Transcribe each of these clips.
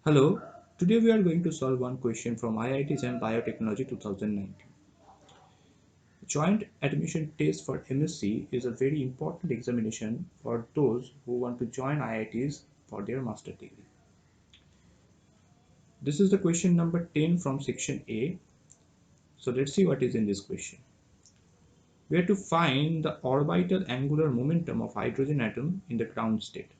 Hello, today we are going to solve one question from IIT JAM Biotechnology 2019. Joint admission test for M.Sc is a very important examination for those who want to join IITs for their master degree. This is the question number 10 from section A. So let's see what is in this question. We have to find the orbital angular momentum of hydrogen atom in the ground state.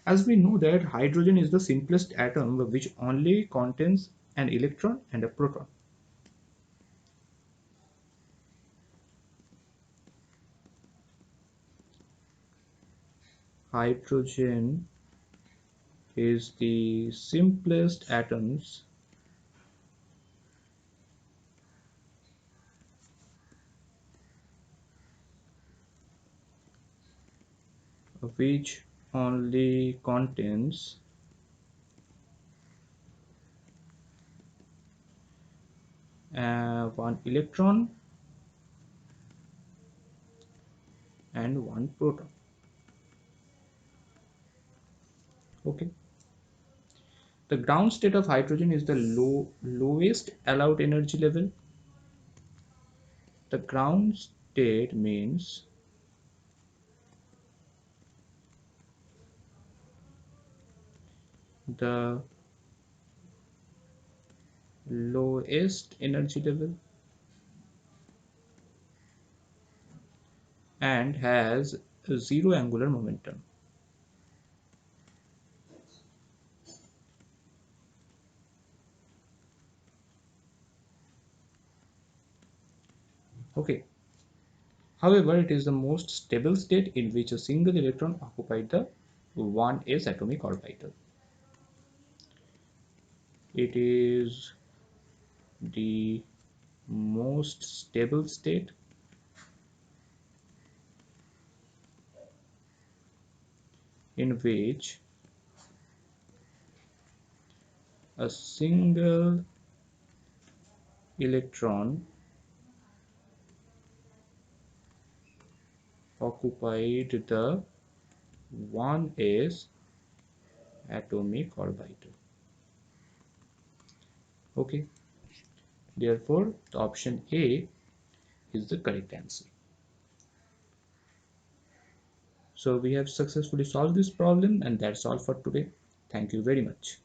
As we know that hydrogen is the simplest atom which only contains an electron and a proton. Hydrogen is the simplest atoms which only contains one electron and one proton. Okay. The ground state of hydrogen is the lowest allowed energy level. The ground state means the lowest energy level and has zero angular momentum. Okay. However, it is the most stable state in which a single electron occupied the 1s atomic orbital. It is the most stable state in which a single electron occupied the 1s atomic orbital. Okay, therefore the option A is the correct answer. So we have successfully solved this problem, and that's all for today. Thank you very much.